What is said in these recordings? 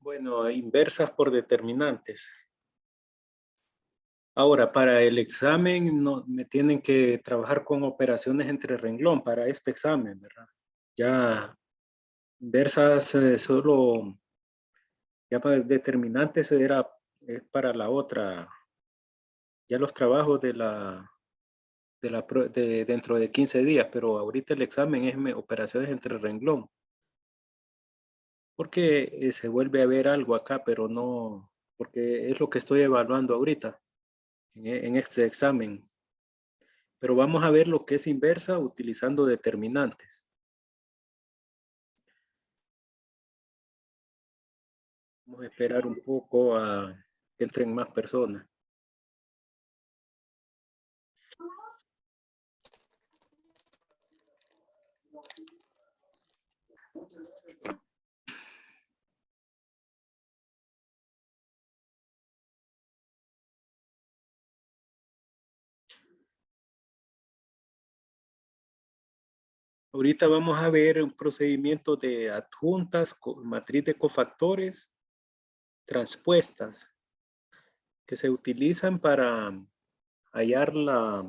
Bueno, inversas por determinantes. Ahora, para el examen no, me tienen que trabajar con operaciones entre renglón para este examen, ¿verdad? Ya inversas solo, ya para determinantes era para la otra. Ya los trabajos de dentro de 15 días, pero ahorita el examen es operaciones entre renglón. Porque se vuelve a ver algo acá, pero no, porque es lo que estoy evaluando ahorita en este examen. Pero vamos a ver lo que es inversa utilizando determinantes. Vamos a esperar un poco a que entren más personas. Ahorita vamos a ver un procedimiento de adjuntas, matriz de cofactores, transpuestas, que se utilizan para hallar la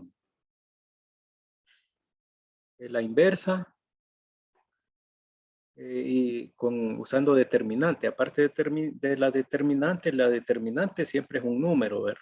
inversa y usando determinante. Aparte de la determinante siempre es un número, ¿verdad?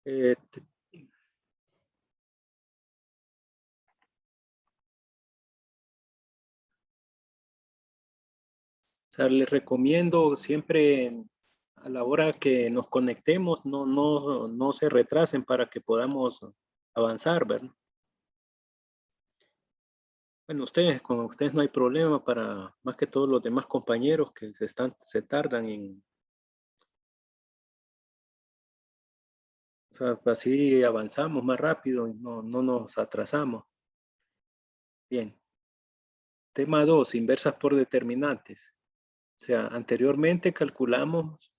Eh, O sea, les recomiendo siempre a la hora que nos conectemos, no se retrasen para que podamos avanzar, ¿verdad? Bueno, con ustedes no hay problema para más que todos los demás compañeros que se tardan o sea, así avanzamos más rápido y no nos atrasamos. Bien. Tema 2, inversas por determinantes. O sea, anteriormente calculamos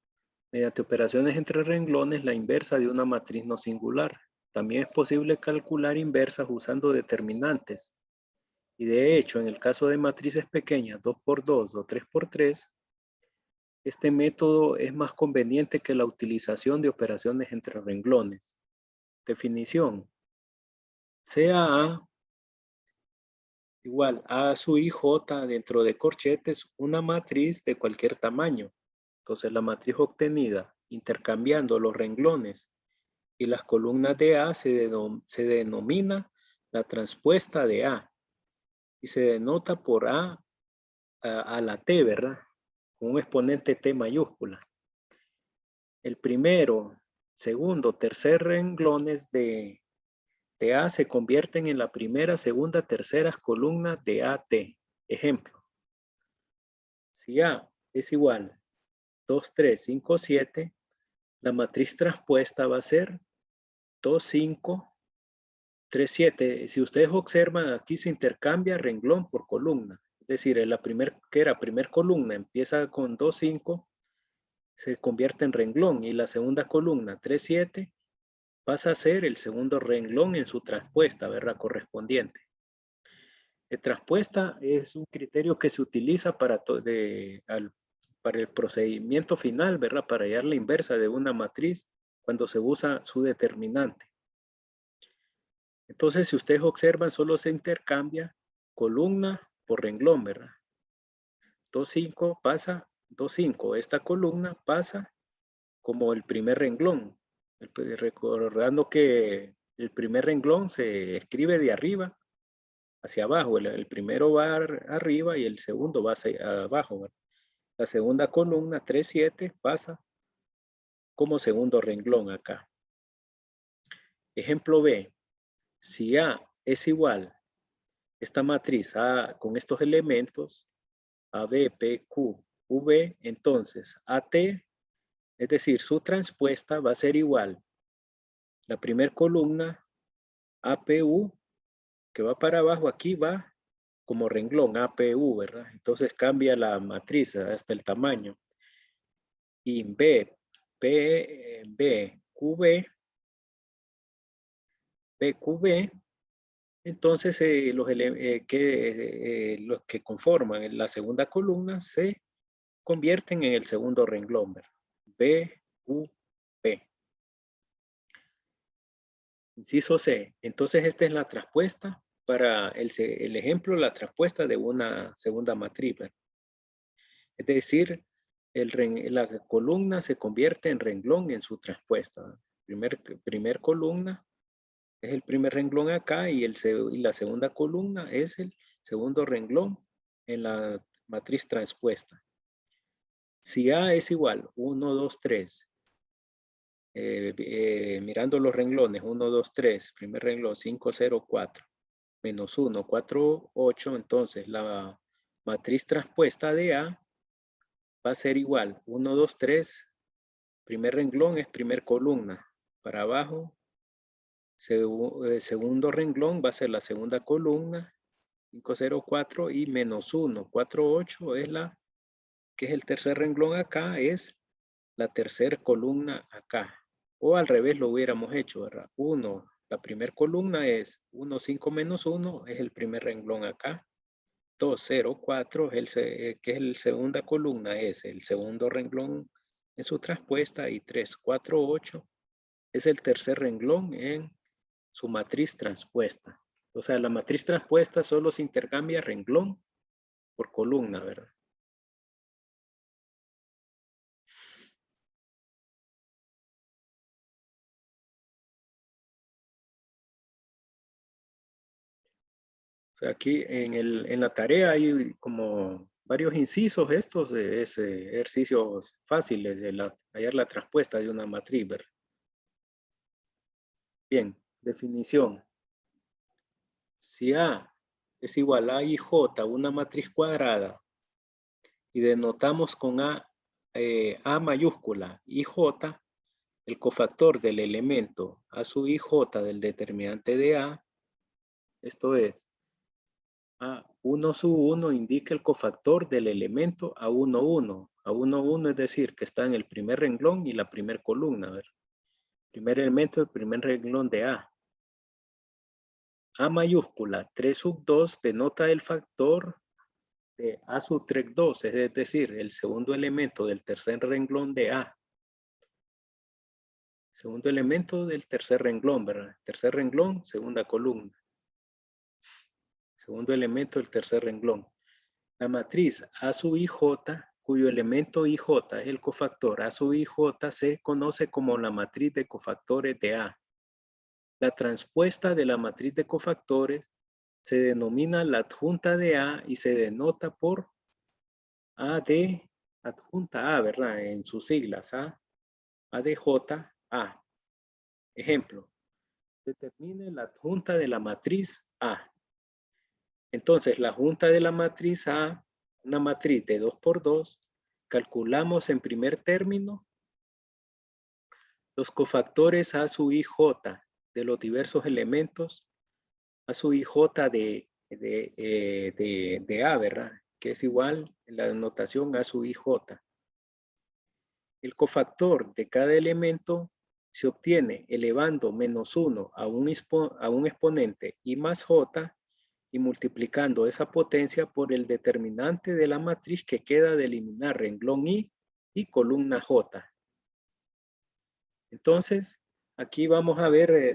mediante operaciones entre renglones la inversa de una matriz no singular. También es posible calcular inversas usando determinantes. Y de hecho, en el caso de matrices pequeñas, 2 por 2 o 3 por 3, este método es más conveniente que la utilización de operaciones entre renglones. Definición. Sea A igual a su IJ dentro de corchetes una matriz de cualquier tamaño. Entonces la matriz obtenida intercambiando los renglones y las columnas de A se denomina la transpuesta de A y se denota por a la T, ¿verdad? Con un exponente T mayúscula. El primero, segundo, tercer renglones de A se convierten en la primera, segunda, tercera columna de AT. Ejemplo, si A es igual 2, 3, 5, 7, la matriz transpuesta va a ser 2, 5, 3, 7. Si ustedes observan, aquí se intercambia renglón por columna. Es decir, que era primer columna empieza con 2, 5, se convierte en renglón. Y la segunda columna, 3, 7, pasa a ser el segundo renglón en su transpuesta, ¿verdad? Correspondiente. Transpuesta es un criterio que se utiliza para el procedimiento final, ¿verdad? Para hallar la inversa de una matriz cuando se usa su determinante. Entonces, si ustedes observan, solo se intercambia columna por renglón, ¿verdad? 2, 5 pasa 2, 5. Esta columna pasa como el primer renglón. Recordando que el primer renglón se escribe de arriba hacia abajo. El primero va arriba y el segundo va hacia abajo, ¿verdad? La segunda columna, 3, 7, pasa como segundo renglón acá. Ejemplo B. Si A es igual, esta matriz A con estos elementos, AB, P, Q, V, entonces AT, es decir, su transpuesta va a ser igual. La primera columna, APU, que va para abajo, aquí va como renglón, APU, ¿verdad? Entonces cambia la matriz hasta el tamaño. Y B, P, B, QB, BQB, entonces los que conforman la segunda columna se convierten en el segundo renglón, ¿verdad? B, U, B. Inciso C. Entonces esta es la traspuesta para el ejemplo, la traspuesta de una segunda matriz, ¿verdad? Es decir, la columna se convierte en renglón en su traspuesta. Primer columna es el primer renglón acá y la segunda columna es el segundo renglón en la matriz transpuesta. Si A es igual 1, 2, 3, mirando los renglones 1, 2, 3, primer renglón 5, 0, 4, menos 1, 4, 8, entonces la matriz transpuesta de A va a ser igual 1, 2, 3, primer renglón es primer columna, para abajo, segundo renglón va a ser la segunda columna, 5, 0, 4 y menos 1, 4, 8 es que es el tercer renglón acá, es la tercera columna acá. O al revés lo hubiéramos hecho, ¿verdad? 1, la primera columna es 1, 5 menos 1, es el primer renglón acá. 2, 0, 4, que es la segunda columna, es el segundo renglón en su traspuesta. Y 3, 4, 8 es el tercer renglón en su matriz transpuesta. O sea, la matriz transpuesta solo se intercambia renglón por columna, ¿verdad? O sea, aquí en la tarea hay como varios incisos estos ejercicios fáciles de hallar la traspuesta de una matriz, ¿verdad? Bien, definición. Si A es igual a IJ, una matriz cuadrada, y denotamos con A mayúscula, IJ, el cofactor del elemento A sub IJ del determinante de A, esto es, A1 sub 1 indica el cofactor del elemento A1, 1. A1, 1 es decir, que está en el primer renglón y la primera columna. A ver. Primer elemento del primer renglón de A. A mayúscula 3 sub 2 denota el factor de A sub 3, 2, es decir, el segundo elemento del tercer renglón de A. Segundo elemento del tercer renglón, ¿verdad? Tercer renglón, segunda columna. Segundo elemento del tercer renglón. La matriz A sub IJ, cuyo elemento IJ es el cofactor A sub IJ, se conoce como la matriz de cofactores de A. La transpuesta de la matriz de cofactores se denomina la adjunta de A y se denota por A de adjunta A, ¿verdad? En sus siglas, A de J, A. Ejemplo, determine la adjunta de la matriz A. Entonces, la adjunta de la matriz A, una matriz de 2 por 2, calculamos en primer término los cofactores A sub IJ de los diversos elementos A sub IJ de A, ¿verdad? Que es igual en la notación A sub IJ. El cofactor de cada elemento se obtiene elevando menos 1 a un exponente I más J y multiplicando esa potencia por el determinante de la matriz que queda de eliminar renglón I y columna J. Entonces, aquí vamos a ver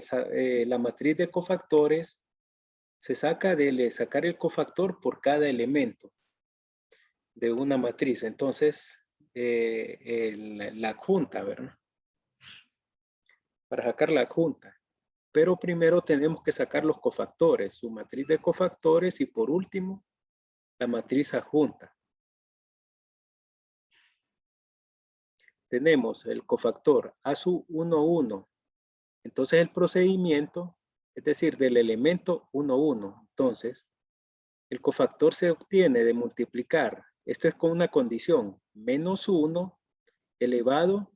la matriz de cofactores. Se saca de sacar el cofactor por cada elemento de una matriz. Entonces, la adjunta, ¿verdad? Para sacar la adjunta. Pero primero tenemos que sacar los cofactores, su matriz de cofactores y por último, la matriz adjunta. Tenemos el cofactor A sub 1, 1. Entonces el procedimiento es decir, del elemento 1, 1. Entonces, el cofactor se obtiene de multiplicar, esto es con una condición, menos 1 elevado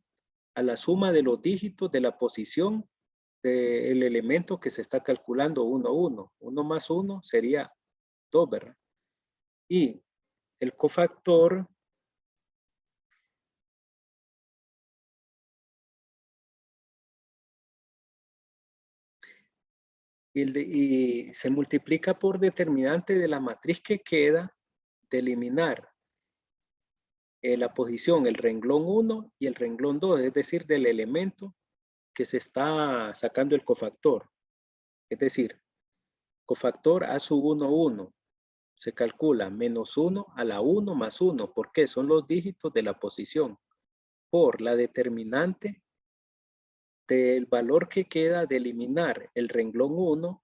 a la suma de los dígitos de la posición del elemento que se está calculando 1, 1. 1 más 1 sería 2, ¿verdad? Y el cofactor y se multiplica por determinante de la matriz que queda de eliminar la posición, el renglón 1 y el renglón 2, es decir, del elemento que se está sacando el cofactor. Es decir, cofactor A sub 1, 1. Se calcula menos 1 a la 1 más 1. ¿Por qué? Son los dígitos de la posición. Por la determinante del valor que queda de eliminar el renglón 1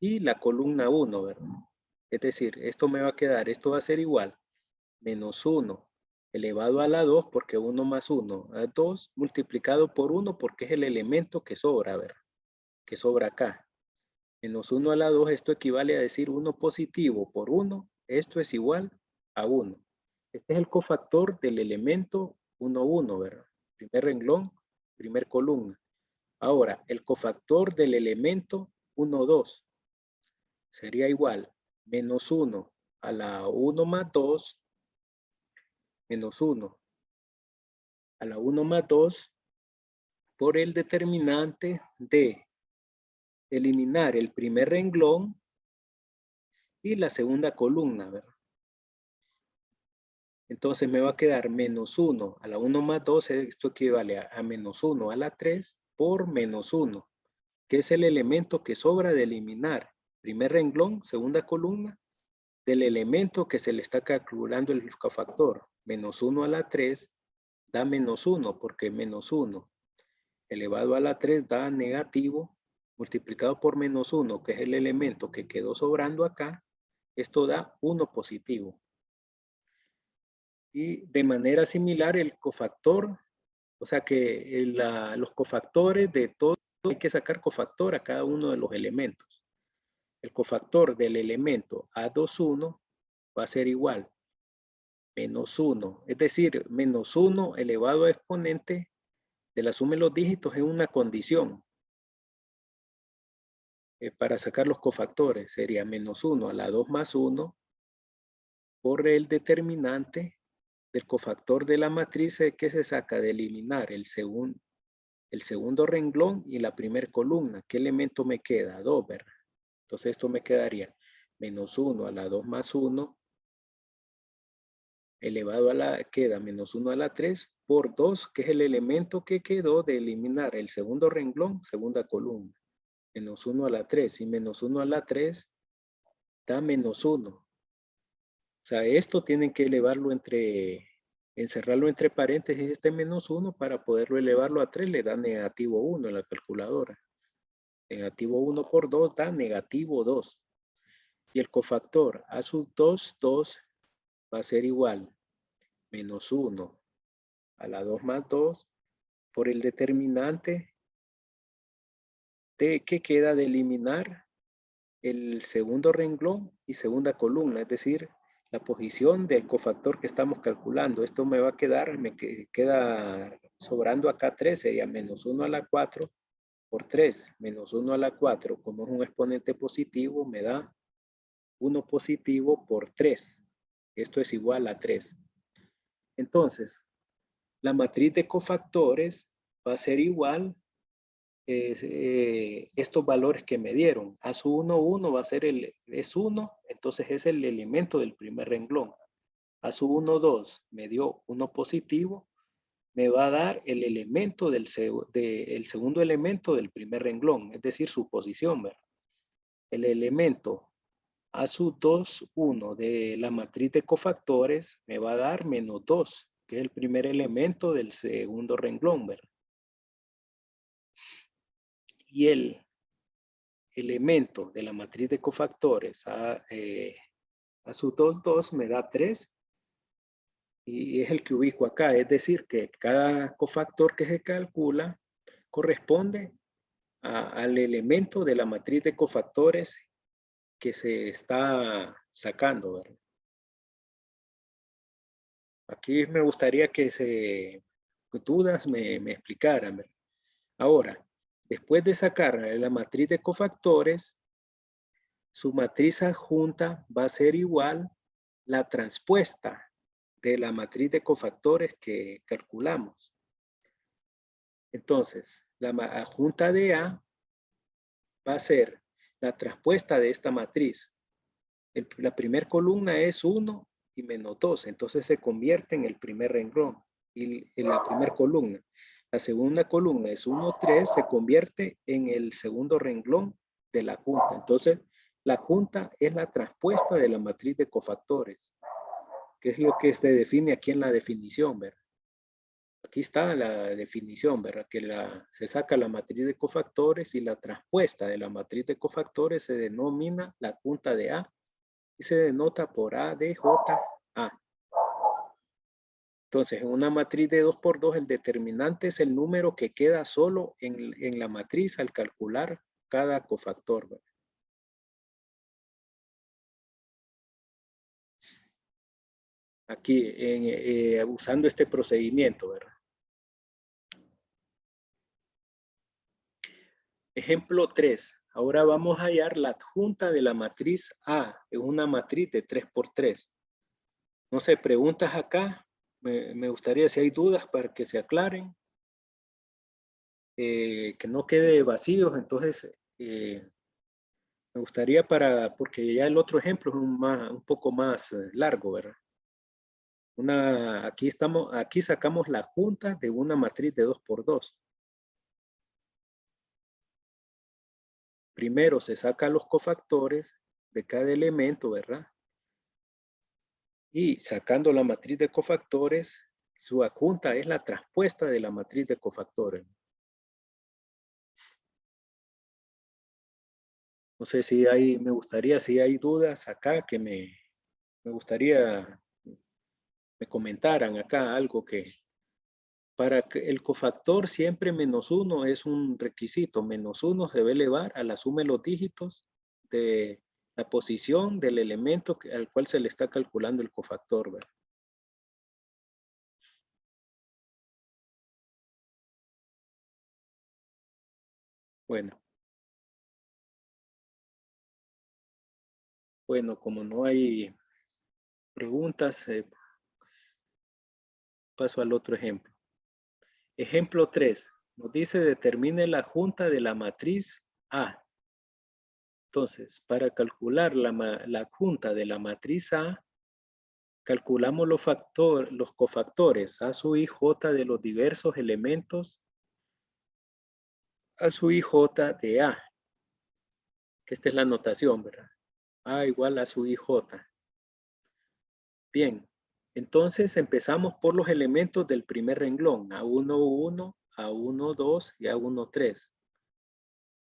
y la columna 1, ¿verdad? Es decir, esto me va a quedar, esto va a ser igual, menos 1 elevado a la 2, porque 1 más 1 es 2, multiplicado por 1, porque es el elemento que sobra, ¿verdad? Que sobra acá. Menos 1 a la 2, esto equivale a decir 1 positivo por 1, esto es igual a 1. Este es el cofactor del elemento 1, 1, ¿verdad? Primer renglón, primer columna. Ahora, el cofactor del elemento 1, 2 sería igual menos 1 a la 1 más 2, menos 1 a la 1 más 2 por el determinante de eliminar el primer renglón y la segunda columna, ¿verdad? Entonces me va a quedar menos 1 a la 1 más 2, esto equivale a menos 1 a la 3 por menos 1, que es el elemento que sobra de eliminar primer renglón, segunda columna, del elemento que se le está calculando el cofactor. Menos 1 a la 3 da menos 1, porque menos 1 elevado a la 3 da negativo, multiplicado por menos 1, que es el elemento que quedó sobrando acá, esto da 1 positivo. Y de manera similar el cofactor, o sea que los cofactores de todo, hay que sacar cofactor a cada uno de los elementos. El cofactor del elemento A21 va a ser igual menos 1, es decir, menos 1 elevado a exponente de la suma de los dígitos es una condición. Para sacar los cofactores sería menos 1 a la 2 más 1 por el determinante del cofactor de la matriz que se saca de eliminar el segundo renglón y la primera columna. ¿Qué elemento me queda? 2, ¿verdad? Entonces esto me quedaría menos 1 a la 2 más 1 elevado a la, queda menos 1 a la 3 por 2, que es el elemento que quedó de eliminar el segundo renglón, segunda columna. Menos 1 a la 3 y menos 1 a la 3 da menos 1. O sea, esto tienen que elevarlo encerrarlo entre paréntesis este menos 1 para poderlo elevarlo a 3, le da negativo 1 en la calculadora. Negativo 1 por 2 da negativo 2. Y el cofactor A sub 2, 2 va a ser igual menos 1 a la 2 más 2 por el determinante de que queda de eliminar el segundo renglón y segunda columna, es decir, la posición del cofactor que estamos calculando. Esto me va a quedar, me queda sobrando acá 3, sería menos 1 a la 4 por 3, menos 1 a la 4, como es un exponente positivo, me da 1 positivo por 3. Esto es igual a 3. Entonces, la matriz de cofactores va a ser igual estos valores que me dieron. A su 1, 1 va a ser es 1, entonces es el elemento del primer renglón. A su 1, 2 me dio 1 positivo, me va a dar el elemento el segundo elemento del primer renglón, es decir, su posición, ¿verdad? El elemento A su 2, 1 de la matriz de cofactores me va a dar menos 2, que es el primer elemento del segundo renglón, ¿verdad? Y el elemento de la matriz de cofactores a su 2, 2 me da 3 y es el que ubico acá. Es decir, que cada cofactor que se calcula corresponde al elemento de la matriz de cofactores que se está sacando, ¿verdad? Aquí me gustaría que dudas me explicaran, ¿verdad? Ahora, después de sacar la matriz de cofactores, su matriz adjunta va a ser igual la transpuesta de la matriz de cofactores que calculamos. Entonces, la adjunta de A va a ser la transpuesta de esta matriz. La primera columna es 1 y menos 2, entonces se convierte en el primer renglón y en la primera columna. La segunda columna es 1, 3, se convierte en el segundo renglón de la junta. Entonces, la junta es la transpuesta de la matriz de cofactores, que es lo que se define aquí en la definición, ¿verdad? Aquí está la definición, ¿verdad? Que se saca la matriz de cofactores y la transpuesta de la matriz de cofactores se denomina la junta de A y se denota por A de J A. Entonces, en una matriz de 2 por 2, el determinante es el número que queda solo en la matriz al calcular cada cofactor, ¿verdad? Aquí, usando este procedimiento, ¿verdad? Ejemplo 3. Ahora vamos a hallar la adjunta de la matriz A. Es una matriz de 3 por 3. No sé, preguntas acá. Me gustaría, si hay dudas, para que se aclaren. Que no quede vacíos. Entonces, me gustaría porque ya el otro ejemplo es un poco más largo, ¿verdad? Aquí sacamos la adjunta de una matriz de 2 por 2. Primero se sacan los cofactores de cada elemento, ¿verdad? Y sacando la matriz de cofactores, su adjunta es la transpuesta de la matriz de cofactores. No sé si me gustaría, si hay dudas acá, que me gustaría me comentaran acá algo para que el cofactor siempre -1 es un requisito. -1 se debe elevar a la suma de los dígitos de la posición del elemento al cual se le está calculando el cofactor, ¿verdad? Bueno, como no hay preguntas, paso al otro ejemplo. Ejemplo 3. Nos dice determine la junta de la matriz A. Entonces, para calcular la junta de la matriz A, calculamos los cofactores A sub i j de los diversos elementos A sub i j de A. Que esta es la notación, ¿verdad? A igual a sub i j. Bien, entonces empezamos por los elementos del primer renglón, A1, 1, A1, 2 y A1, 3.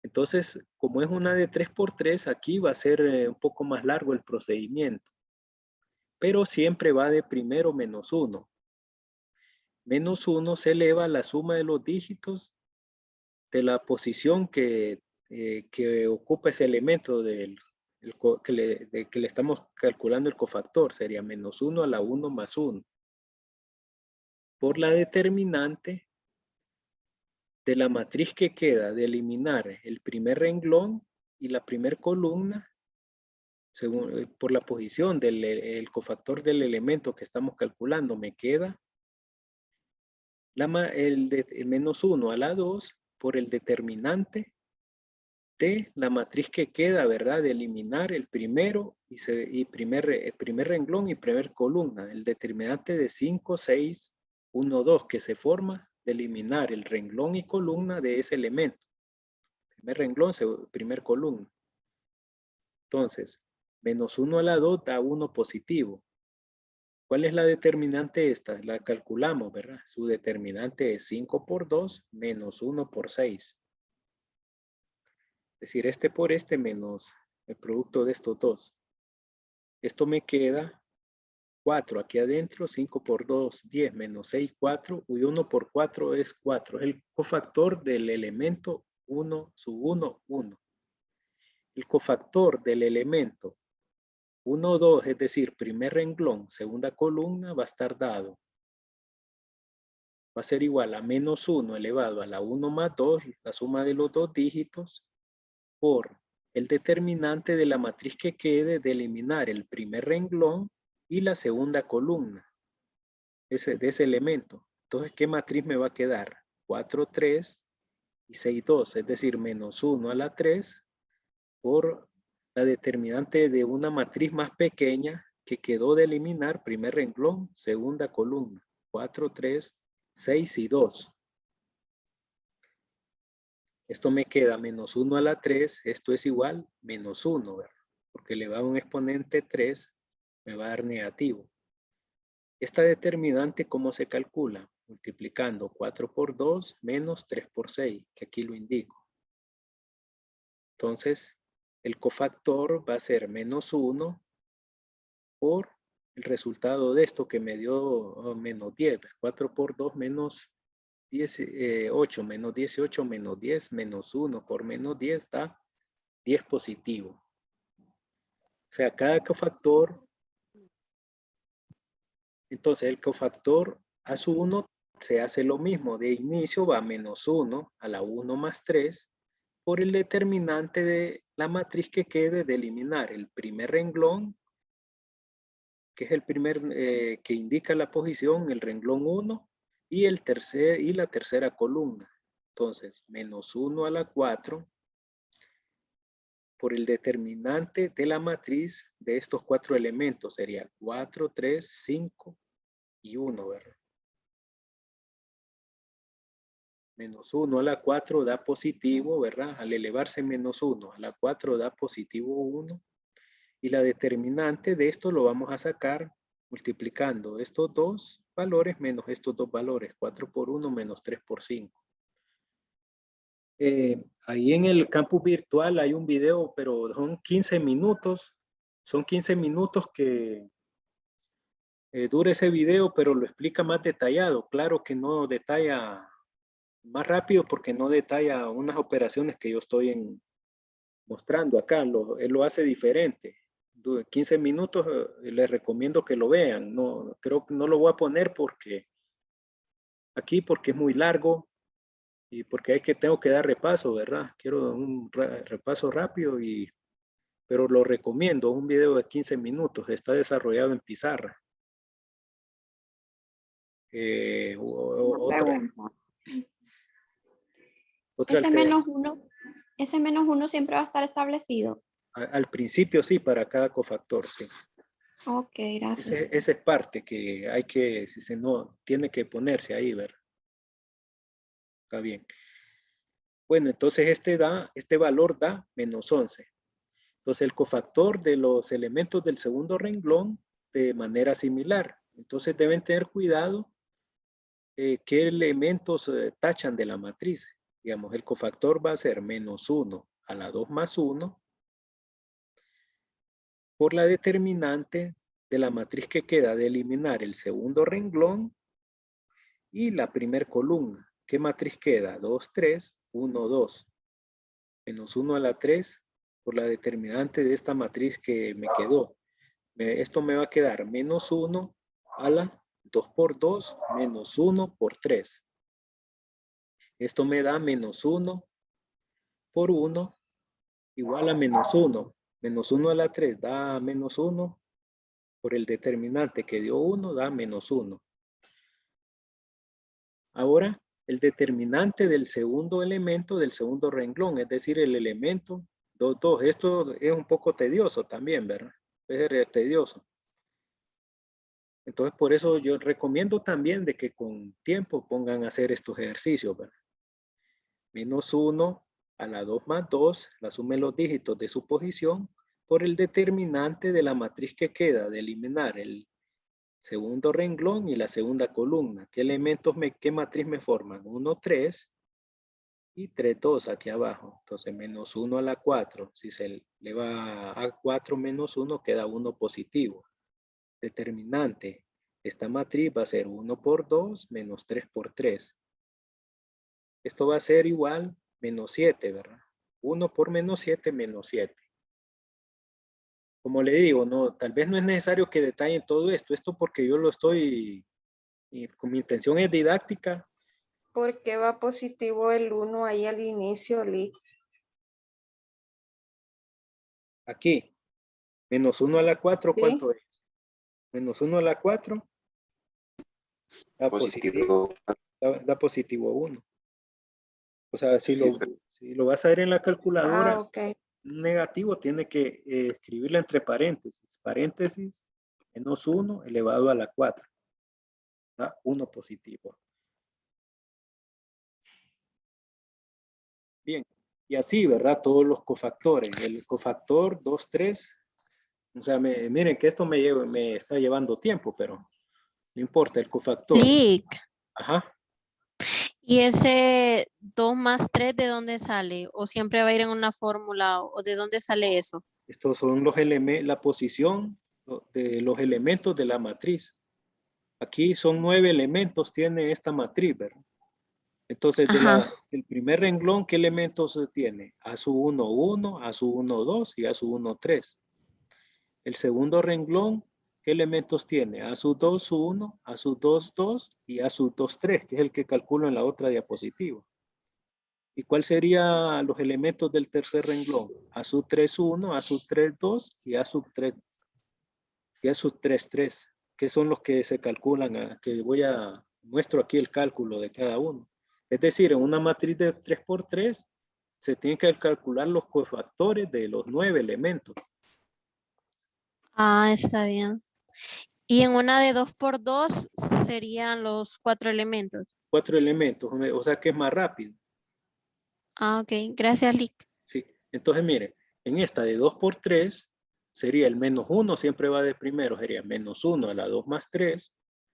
Entonces, como es una de 3 por 3, aquí va a ser un poco más largo el procedimiento. Pero siempre va de primero -1. -1 se eleva a la suma de los dígitos de la posición que ocupa ese elemento que le estamos calculando el cofactor. Sería -1 a la 1 más 1. Por la determinante de la matriz que queda de eliminar el primer renglón y la primera columna, según, por la posición del cofactor del elemento que estamos calculando, me queda el -1 a la 2 por el determinante de la matriz que queda, ¿verdad? De eliminar el primero el primer renglón y primer columna. El determinante de 5, 6, 1, 2 que se forma de eliminar el renglón y columna de ese elemento. Primer renglón, primer columna. Entonces, -1 a la 2 da 1 positivo. ¿Cuál es la determinante esta? La calculamos, ¿verdad? Su determinante es 5 por 2 menos 1 por 6. Es decir, este por este menos el producto de estos dos. Esto me queda 4 aquí adentro, 5 por 2, 10 menos 6, 4. Y 1 por 4 es 4. Es el cofactor del elemento 1, sub 1, 1. El cofactor del elemento 1, 2, es decir, primer renglón, segunda columna, va a estar dado. Va a ser igual a menos 1 elevado a la 1 más 2, la suma de los dos dígitos, por el determinante de la matriz que quede de eliminar el primer renglón y la segunda columna de ese elemento. Entonces, ¿qué matriz me va a quedar? 4, 3 y 6, 2, es decir, menos 1 a la 3 por la determinante de una matriz más pequeña que quedó de eliminar primer renglón, segunda columna. 4, 3, 6 y 2. Esto me queda menos 1 a la 3. Esto es igual menos 1, ¿verdad? Porque elevado a un exponente 3 me va a dar negativo. Esta determinante, ¿cómo se calcula? Multiplicando 4 por 2 menos 3 por 6, que aquí lo indico. Entonces, el cofactor va a ser menos 1 por el resultado de esto que me dio menos 10. 4 por 2 menos 8, menos 18 menos 10, menos 1 por menos 10 da 10 positivo. O sea, cada cofactor, entonces el cofactor a su 1 se hace lo mismo. De inicio va menos 1 a la 1 más 3 por el determinante de la matriz que quede de eliminar el primer renglón, que es el primer que indica la posición, el renglón 1, y la tercera columna. Entonces, menos 1 a la 4 por el determinante de la matriz de estos cuatro elementos. Sería 4, 3, 5 y 1, ¿verdad? Menos 1 a la 4 da positivo, ¿verdad? Al elevarse menos 1 a la 4 da positivo 1. Y la determinante de esto lo vamos a sacar multiplicando estos dos valores menos estos dos valores. 4 por 1 menos 3 por 5. Ahí en el campus virtual hay un video, pero son 15 minutos. Son 15 minutos que dura ese video, pero lo explica más detallado. Claro que no detalla más rápido porque no detalla unas operaciones que yo estoy mostrando acá. Él lo hace diferente. 15 minutos les recomiendo que lo vean. No, creo que no lo voy a poner porque es muy largo y porque tengo que dar repaso, ¿verdad? Quiero un repaso rápido pero lo recomiendo. Un video de 15 minutos. Está desarrollado en pizarra. Otra Ese menos uno siempre va a estar establecido. Al principio sí, para cada cofactor, sí. Ok, gracias. Esa es parte que hay que, tiene que ponerse ahí, ¿verdad? Está bien. Bueno, entonces este valor da menos 11. Entonces el cofactor de los elementos del segundo renglón de manera similar. Entonces deben tener cuidado qué elementos tachan de la matriz. Digamos, el cofactor va a ser menos 1 a la 2 más 1 por la determinante de la matriz que queda de eliminar el segundo renglón y la primera columna. ¿Qué matriz queda? 2, 3, 1, 2. Menos 1 a la 3 por la determinante de esta matriz que me quedó. Esto me va a quedar menos 1 a la 2 por 2 menos 1 por 3. Esto me da menos 1 por 1 igual a menos 1. Menos 1 a la 3 da menos 1. Por el determinante que dio 1 da menos 1. Ahora, el determinante del segundo elemento del segundo renglón, es decir, el elemento 2, 2. Esto es un poco tedioso también, ¿verdad? Es tedioso. Entonces, por eso yo recomiendo también de que con tiempo pongan a hacer estos ejercicios, ¿verdad? Menos 1 a la 2 más 2, la suma de los dígitos de su posición por el determinante de la matriz que queda de eliminar el segundo renglón y la segunda columna. ¿Qué elementos, qué matriz me forman? 1, 3 y 3, 2 aquí abajo. Entonces, menos 1 a la 4. Si se le va a 4 menos 1, queda 1 positivo. Determinante. Esta matriz va a ser 1 por 2 menos 3 por 3. Esto va a ser igual menos 7, ¿verdad? 1 por menos 7, menos 7. Como le digo, no, tal vez no es necesario que detallen todo esto. Esto porque yo lo estoy, y con mi intención es didáctica. ¿Por qué va positivo el 1 ahí al inicio, Lick? Aquí, menos 1 a la 4, ¿Sí? ¿cuánto es? Menos 1 a la 4, da positivo, da positivo 1. O sea, si lo vas a ver en la calculadora, Ok. negativo tiene que escribirla entre paréntesis. Paréntesis, menos 1 elevado a la 4. Da 1 positivo. Bien, y así, ¿verdad? Todos los cofactores. El cofactor 2, 3. O sea, miren que esto me está llevando tiempo, pero no importa, el cofactor. Lick. Ajá. ¿Y ese 2 más 3 de dónde sale? ¿O siempre va a ir en una fórmula? ¿O de dónde sale eso? Estos son los la posición de los elementos de la matriz. Aquí son 9 elementos, tiene esta matriz, ¿verdad? Entonces, del primer renglón, ¿qué elementos tiene? A su 1, 1, a su 1, 2 y a su 1, 3. El segundo renglón, ¿qué elementos tiene? A su 2, 1, a su 2, 2 y a su 2, 3, que es el que calculo en la otra diapositiva. ¿Y cuál serían los elementos del tercer renglón? A su 3, 1, a su 3, 2 y a su 3, 3, que son los que se calculan, que muestro aquí el cálculo de cada uno. Es decir, en una matriz de 3 por 3 se tienen que calcular los cofactores de los 9 elementos. Ah, está bien. Y en una de 2 por 2 serían los 4 elementos. 4 elementos, o sea que es más rápido. Ah, ok. Gracias, Lick. Sí. Entonces, miren, en esta de 2 por 3 sería el menos 1, siempre va de primero, sería menos 1 a la 2 más 3,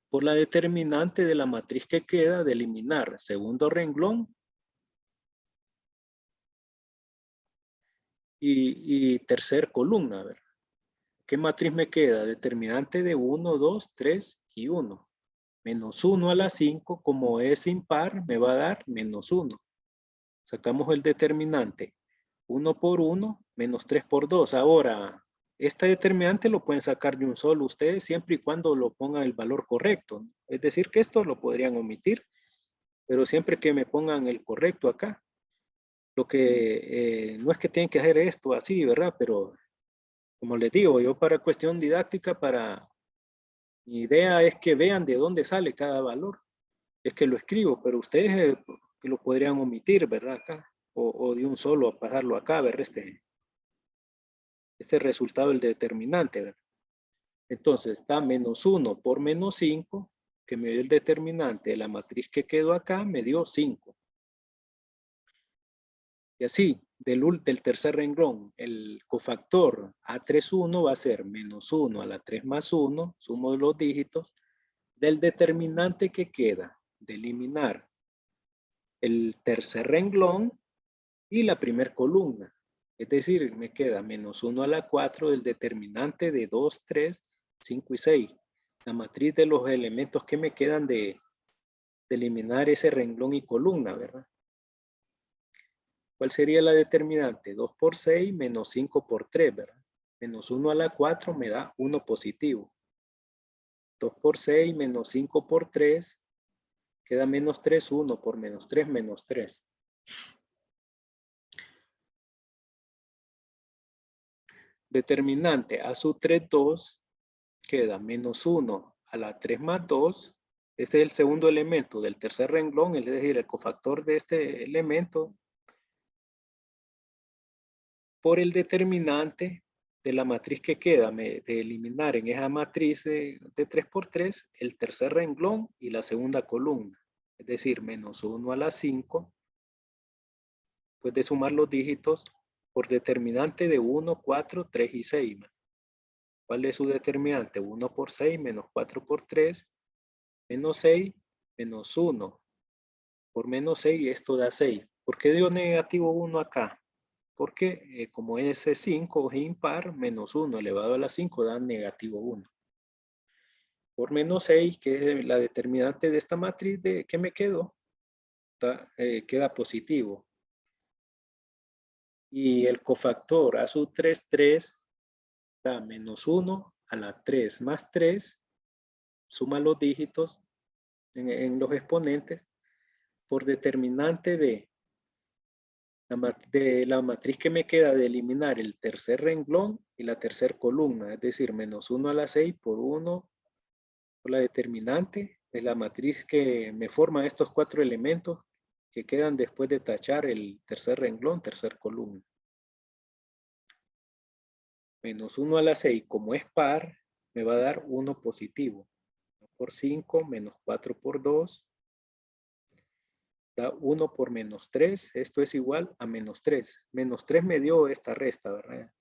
por la determinante de la matriz que queda de eliminar segundo renglón y tercer columna. A ver, ¿qué matriz me queda? Determinante de 1, 2, 3 y 1. Menos 1 a la 5, como es impar, me va a dar menos 1. Sacamos el determinante. 1 por 1, menos 3 por 2. Ahora, este determinante lo pueden sacar de un solo ustedes siempre y cuando lo pongan el valor correcto. Es decir, que esto lo podrían omitir, pero siempre que me pongan el correcto acá. Lo que no es que tienen que hacer esto así, ¿verdad? Pero como les digo, yo para cuestión didáctica, mi idea es que vean de dónde sale cada valor. Es que lo escribo, pero ustedes que lo podrían omitir, ¿verdad? Acá. O de un solo pasarlo acá, ver este resultado, el determinante, ¿verdad? Entonces está menos 1 por menos 5, que me dio el determinante de la matriz que quedó acá, me dio 5. Y así, del tercer renglón, el cofactor A31 va a ser menos 1 a la 3 más 1, sumo de los dígitos, del determinante que queda de eliminar el tercer renglón y la primera columna. Es decir, me queda menos 1 a la 4 del determinante de 2, 3, 5 y 6. La matriz de los elementos que me quedan de eliminar ese renglón y columna, ¿verdad? ¿Cuál sería la determinante? 2 por 6 menos 5 por 3, ¿verdad? Menos 1 a la 4 me da 1 positivo. 2 por 6 menos 5 por 3 queda menos 3, 1 por menos 3, menos 3. Determinante a su 3, 2 queda menos 1 a la 3 más 2. Este es el segundo elemento del tercer renglón, es decir, el cofactor de este elemento por el determinante de la matriz que queda, de eliminar en esa matriz de 3 por 3 el tercer renglón y la segunda columna. Es decir, menos 1 a la 5, pues de sumar los dígitos por determinante de 1, 4, 3 y 6. ¿Cuál es su determinante? 1 por 6 menos 4 por 3, menos 6, menos 1 por menos 6 y esto da 6. ¿Por qué dio negativo 1 acá? Porque como ese 5 es impar, menos 1 elevado a la 5 da negativo 1. Por menos 6, que es la determinante de esta matriz, ¿qué me quedó? Queda positivo. Y el cofactor a su 3, 3 da menos 1 a la 3 más 3. Suma los dígitos en los exponentes por determinante de la matriz que me queda de eliminar el tercer renglón y la tercera columna, es decir, menos 1 a la 6 por 1 por la determinante de la matriz que me forma estos 4 elementos que quedan después de tachar el tercer renglón, tercer columna. Menos 1 a la 6, como es par, me va a dar 1 positivo. 1 por 5, menos 4 por 2, da 1 por menos 3, esto es igual a menos 3. Menos 3 me dio esta resta, ¿verdad?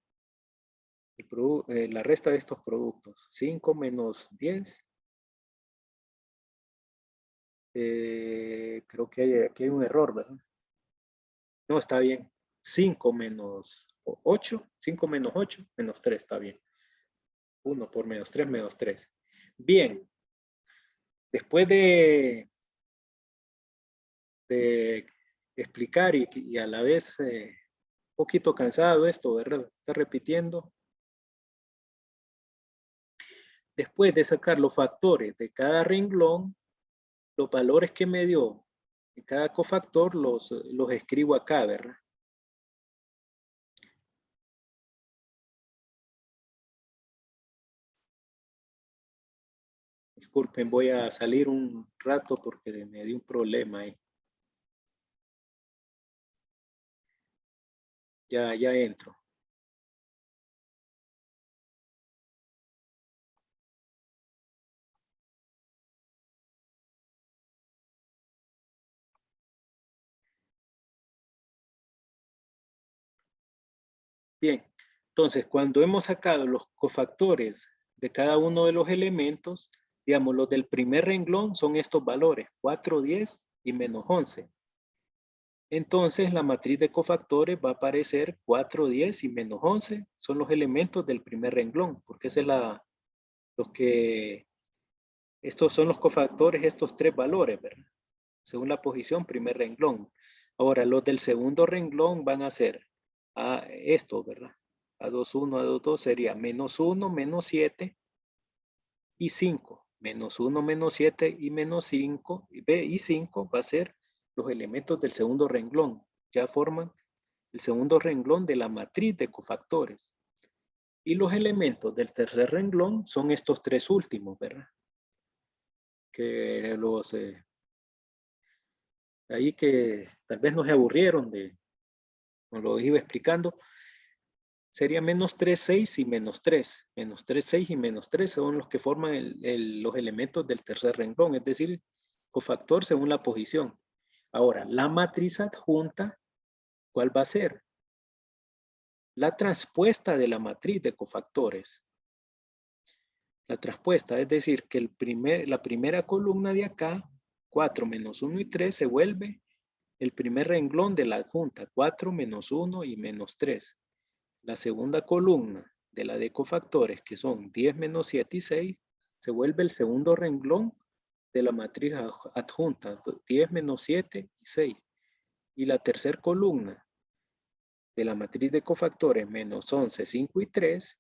La resta de estos productos. 5 menos 10. Creo que aquí hay un error, ¿verdad? No, está bien. 5 menos 8. 5 menos 8, menos 3, está bien. 1 por menos 3, menos 3. Bien. Después de explicar y a la vez un poquito cansado esto, ¿verdad? Está repitiendo. Después de sacar los factores de cada renglón, los valores que me dio en cada cofactor los escribo acá, ¿verdad? Disculpen, voy a salir un rato porque me dio un problema ahí. Ya entro. Bien, entonces cuando hemos sacado los cofactores de cada uno de los elementos, digamos, los del primer renglón son estos valores, 4, 10 y menos 11. Entonces la matriz de cofactores va a aparecer 4, 10 y menos 11. Son los elementos del primer renglón, porque es estos son los cofactores, estos 3 valores, ¿verdad? Según la posición, primer renglón. Ahora, los del segundo renglón van a ser esto, ¿verdad? A21, A22 sería menos 1, menos 7 y 5. Menos 1, menos 7 y menos 5. Y 5 va a ser los elementos del segundo renglón. Ya forman el segundo renglón de la matriz de cofactores. Y los elementos del tercer renglón son estos 3 últimos, ¿verdad? Que ahí que tal vez no se aburrieron nos lo iba explicando. Sería menos 3, 6 y menos 3. Menos 3, 6 y menos 3 son los que forman los elementos del tercer renglón, es decir, cofactor según la posición. Ahora, la matriz adjunta, ¿cuál va a ser? La transpuesta de la matriz de cofactores. La transpuesta, es decir, que la primera columna de acá, 4 menos 1 y 3, se vuelve el primer renglón de la adjunta, 4 menos 1 y menos 3. La segunda columna de la de cofactores, que son 10 menos 7 y 6, se vuelve el segundo renglón de la matriz adjunta, 10 menos 7 y 6. Y la tercera columna de la matriz de cofactores, menos 11, 5 y 3,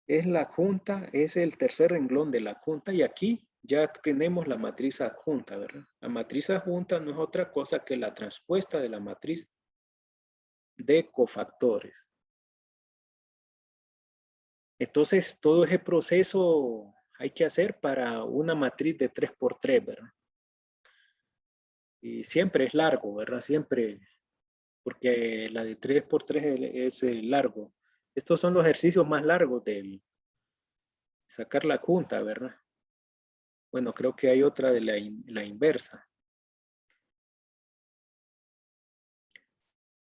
es la adjunta, es el tercer renglón de la adjunta, y aquí ya tenemos la matriz adjunta, ¿verdad? La matriz adjunta no es otra cosa que la transpuesta de la matriz de cofactores. Entonces, todo ese proceso hay que hacer para una matriz de 3×3, ¿verdad? Y siempre es largo, ¿verdad? Siempre, porque la de 3×3 es largo. Estos son los ejercicios más largos de sacar la adjunta, ¿verdad? Bueno, creo que hay otra de la inversa.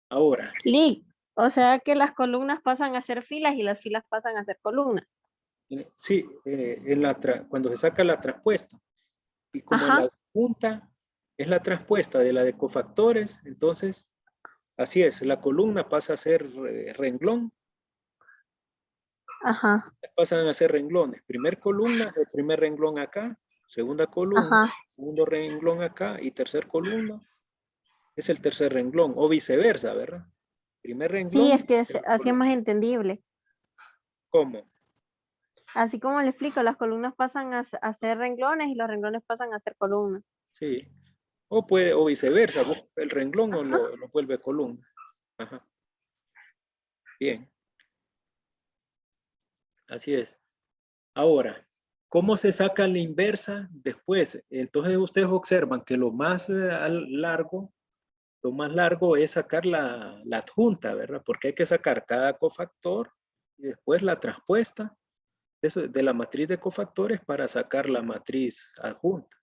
Ahora. Lick, o sea que las columnas pasan a ser filas y las filas pasan a ser columnas. Sí, cuando se saca la transpuesta. Y como la adjunta es la transpuesta de la de cofactores, entonces, así es, la columna pasa a ser renglón. Ajá. Pasan a ser renglones. Primer columna, el primer renglón acá. Segunda columna, segundo renglón acá. Y tercer columna es el tercer renglón. O viceversa, ¿verdad? Primer renglón. Sí, es que la así es columna. más entendible. ¿Cómo? Así como le explico, las columnas pasan a ser renglones y los renglones pasan a ser columnas. Sí. O viceversa, vos el renglón o Ajá. lo vuelve columna. Ajá. Bien. Así es. Ahora, ¿cómo se saca la inversa después? Entonces ustedes observan que lo más largo es sacar la adjunta, ¿verdad? Porque hay que sacar cada cofactor y después la traspuesta de la matriz de cofactores para sacar la matriz adjunta.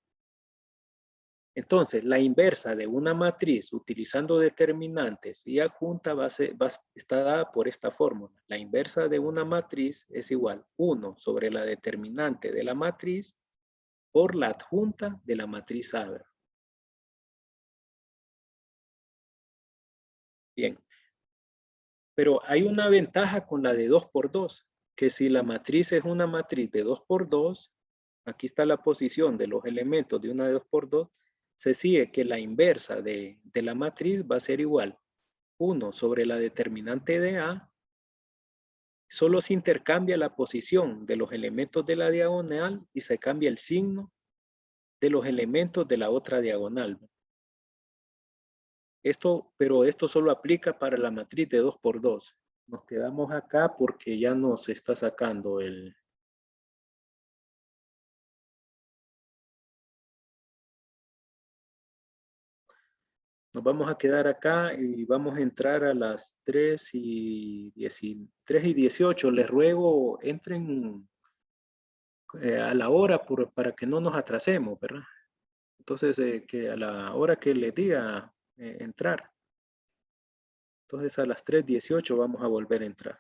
Entonces, la inversa de una matriz utilizando determinantes y adjunta está dada por esta fórmula. La inversa de una matriz es igual 1 sobre la determinante de la matriz por la adjunta de la matriz A. Bien. Pero hay una ventaja con la de 2 por 2, que si la matriz es una matriz de 2 por 2, aquí está la posición de los elementos de una de 2 por 2, se sigue que la inversa de la matriz va a ser igual 1 sobre la determinante de A, solo se intercambia la posición de los elementos de la diagonal y se cambia el signo de los elementos de la otra diagonal. Pero esto solo aplica para la matriz de 2 por 2. Nos quedamos acá porque ya nos está sacando el... Nos vamos a quedar acá y vamos a entrar a las 3 y 18. Les ruego, entren a la hora para que no nos atrasemos, ¿verdad? Entonces, que a la hora que les diga entrar. Entonces, a las 3:18 vamos a volver a entrar.